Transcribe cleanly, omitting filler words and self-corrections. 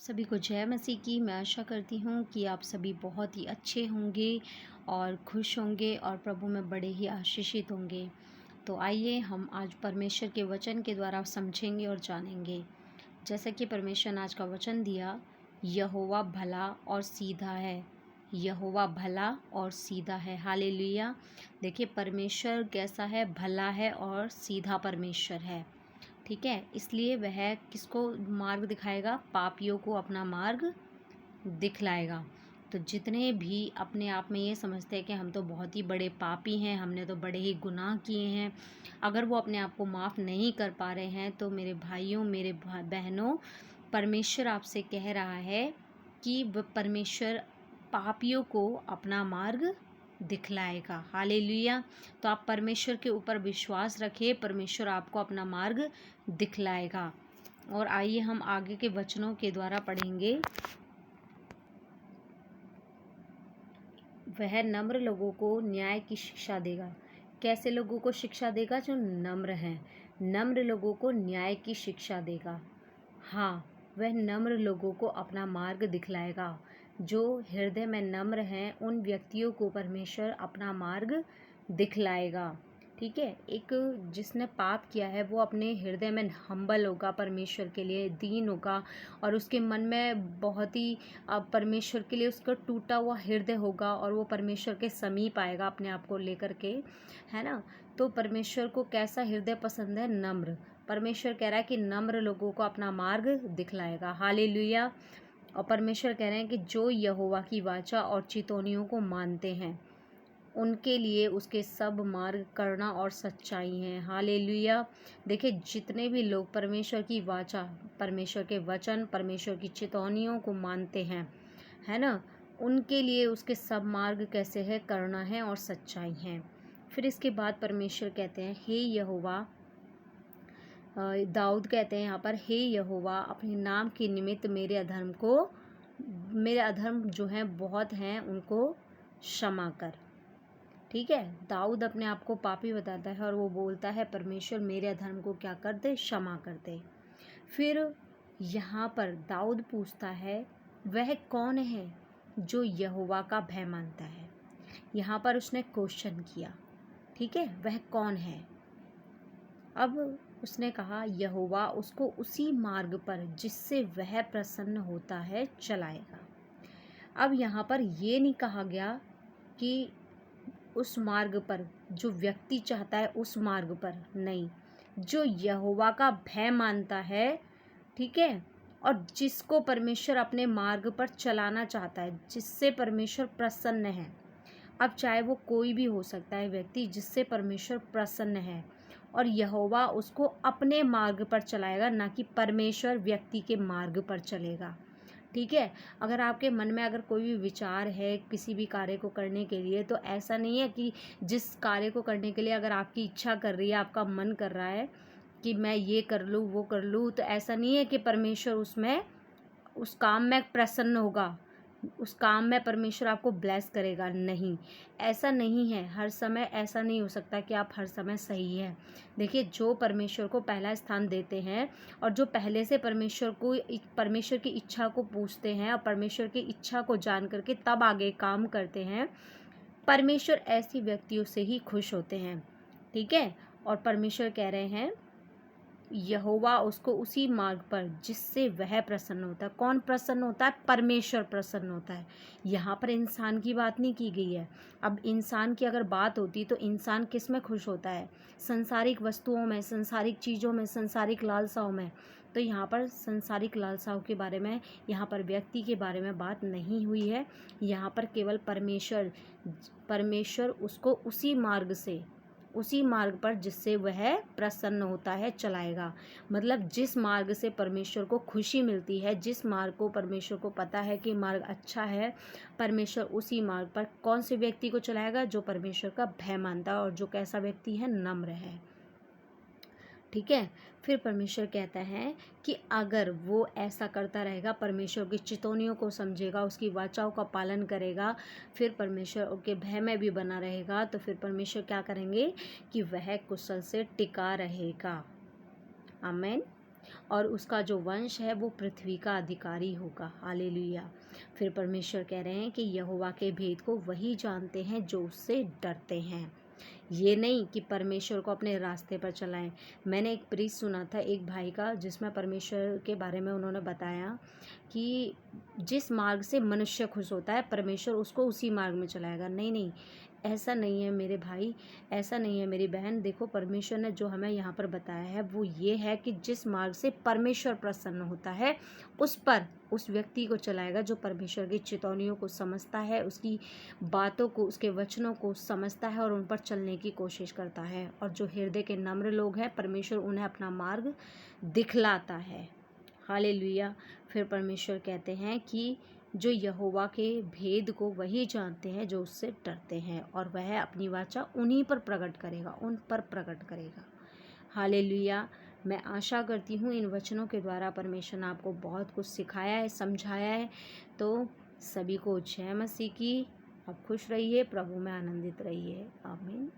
सभी को जय मसीह की। मैं आशा करती हूँ कि आप सभी बहुत ही अच्छे होंगे और खुश होंगे और प्रभु में बड़े ही आशीषित होंगे। तो आइए हम आज परमेश्वर के वचन के द्वारा समझेंगे और जानेंगे। जैसा कि परमेश्वर ने आज का वचन दिया, यहोवा भला और सीधा है। यहोवा भला और सीधा है। हालेलुया। देखिए परमेश्वर कैसा है, भला है और सीधा परमेश्वर है। ठीक है, इसलिए वह किसको मार्ग दिखाएगा? पापियों को अपना मार्ग दिखलाएगा। तो जितने भी अपने आप में ये समझते हैं कि हम तो बहुत ही बड़े पापी हैं, हमने तो बड़े ही गुनाह किए हैं, अगर वो अपने आप को माफ़ नहीं कर पा रहे हैं तो मेरे भाइयों, मेरे बहनों, परमेश्वर आपसे कह रहा है कि वह परमेश्वर पापियों को अपना मार्ग दिखलाएगा। हालेलुया। तो आप परमेश्वर के ऊपर विश्वास रखिए, परमेश्वर आपको अपना मार्ग दिखलाएगा। और आइए हम आगे के वचनों के द्वारा पढ़ेंगे। वह नम्र लोगों को न्याय की शिक्षा देगा। कैसे लोगों को शिक्षा देगा? जो नम्र हैं। नम्र लोगों को न्याय की शिक्षा देगा। हाँ, वह नम्र लोगों को अपना मार्ग दिखलाएगा। जो हृदय में नम्र हैं उन व्यक्तियों को परमेश्वर अपना मार्ग दिखलाएगा। ठीक है, एक जिसने पाप किया है वो अपने हृदय में हम्बल होगा, परमेश्वर के लिए दीन होगा और उसके मन में बहुत ही परमेश्वर के लिए उसका टूटा हुआ हृदय होगा और वो परमेश्वर के समीप आएगा अपने आप को लेकर के, है ना। तो परमेश्वर को कैसा हृदय पसंद है? नम्र। परमेश्वर कह रहा है कि नम्र लोगों को अपना मार्ग दिखलाएगा। हालेलुया। और परमेश्वर कह रहे हैं कि जो यहोवा की वाचा और चितौनियों को मानते हैं उनके लिए उसके सब मार्ग करना और सच्चाई है। हालेलुया। देखिए जितने भी लोग परमेश्वर की वाचा, परमेश्वर के वचन, परमेश्वर की चितौनियों को मानते हैं, है ना, उनके लिए उसके सब मार्ग कैसे है? करना है और सच्चाई है। फिर इसके बाद परमेश्वर कहते हैं, हे यहोवा, दाऊद कहते हैं यहाँ पर, हे यहोवा, अपने नाम के निमित्त मेरे अधर्म जो हैं बहुत हैं उनको क्षमा कर। ठीक है, दाऊद अपने आप को पापी बताता है और वो बोलता है परमेश्वर मेरे अधर्म को क्या कर दे? क्षमा कर दे। फिर यहाँ पर दाऊद पूछता है वह कौन है जो यहोवा का भय मानता है। यहाँ पर उसने क्वेश्चन किया। ठीक है, वह कौन है? अब उसने कहा यहोवा उसको उसी मार्ग पर जिससे वह प्रसन्न होता है चलाएगा। अब यहाँ पर ये नहीं कहा गया कि उस मार्ग पर जो व्यक्ति चाहता है उस मार्ग पर, नहीं, जो यहोवा का भय मानता है, ठीक है, और जिसको परमेश्वर अपने मार्ग पर चलाना चाहता है, जिससे परमेश्वर प्रसन्न है। अब चाहे वो कोई भी हो सकता है व्यक्ति जिससे परमेश्वर प्रसन्न है, और यहोवा उसको अपने मार्ग पर चलाएगा, ना कि परमेश्वर व्यक्ति के मार्ग पर चलेगा। ठीक है, अगर आपके मन में अगर कोई भी विचार है किसी भी कार्य को करने के लिए, तो ऐसा नहीं है कि जिस कार्य को करने के लिए अगर आपकी इच्छा कर रही है, आपका मन कर रहा है कि मैं ये कर लूँ वो कर लूँ, तो ऐसा नहीं है कि परमेश्वर उसमें उस काम में प्रसन्न होगा, उस काम में परमेश्वर आपको ब्लेस करेगा। नहीं, ऐसा नहीं है। हर समय ऐसा नहीं हो सकता कि आप हर समय सही हैं। देखिए जो परमेश्वर को पहला स्थान देते हैं और जो पहले से परमेश्वर की इच्छा को पूछते हैं और परमेश्वर की इच्छा को जान करके तब आगे काम करते हैं, परमेश्वर ऐसी व्यक्तियों से ही खुश होते हैं। ठीक है, और परमेश्वर कह रहे हैं यहोवा उसको उसी मार्ग पर जिससे वह प्रसन्न होता है। कौन प्रसन्न होता है? परमेश्वर प्रसन्न होता है। यहाँ पर इंसान की बात नहीं की गई है। अब इंसान की अगर बात होती तो इंसान किस में खुश होता है? संसारिक वस्तुओं में, संसारिक चीज़ों में, संसारिक लालसाओं में। तो यहाँ पर संसारिक लालसाओं के बारे में, यहाँ पर व्यक्ति के बारे में बात नहीं हुई है। यहाँ पर केवल परमेश्वर उसको उसी मार्ग पर जिससे वह प्रसन्न होता है चलाएगा। मतलब जिस मार्ग से परमेश्वर को खुशी मिलती है, जिस मार्ग को परमेश्वर को पता है कि मार्ग अच्छा है, परमेश्वर उसी मार्ग पर कौन से व्यक्ति को चलाएगा? जो परमेश्वर का भय मानता है और जो कैसा व्यक्ति है? नम्र है। ठीक है, फिर परमेश्वर कहता है कि अगर वो ऐसा करता रहेगा, परमेश्वर की चितौनियों को समझेगा, उसकी वाचाओं का पालन करेगा, फिर परमेश्वर के भय में भी बना रहेगा, तो फिर परमेश्वर क्या करेंगे कि वह कुशल से टिका रहेगा। आमीन। और उसका जो वंश है वो पृथ्वी का अधिकारी होगा। हालेलुया। फिर परमेश्वर कह रहे हैं कि यहोवा के भेद को वही जानते हैं जो उससे डरते हैं। ये नहीं कि परमेश्वर को अपने रास्ते पर चलाएं। मैंने एक प्रीच सुना था एक भाई का, जिसमें परमेश्वर के बारे में उन्होंने बताया कि जिस मार्ग से मनुष्य खुश होता है परमेश्वर उसको उसी मार्ग में चलाएगा। नहीं नहीं, ऐसा नहीं है मेरे भाई, ऐसा नहीं है मेरी बहन। देखो, परमेश्वर ने जो हमें यहाँ पर बताया है वो ये है कि जिस मार्ग से परमेश्वर प्रसन्न होता है उस पर उस व्यक्ति को चलाएगा जो परमेश्वर की चेतावनियों को समझता है, उसकी बातों को, उसके वचनों को समझता है और उन पर चलने की कोशिश करता है। और जो हृदय के नम्र लोग हैं परमेश्वर उन्हें अपना मार्ग दिखलाता है। हालेलुया। फिर परमेश्वर कहते हैं कि जो यहोवा के भेद को वही जानते हैं जो उससे डरते हैं, और वह अपनी वाचा उन्हीं पर प्रकट करेगा, उन पर प्रकट करेगा। हालेलुया। मैं आशा करती हूँ इन वचनों के द्वारा परमेश्वर ने आपको बहुत कुछ सिखाया है, समझाया है। तो सभी को जय मसीह की। आप खुश रहिए, प्रभु में आनंदित रहिए। आमीन।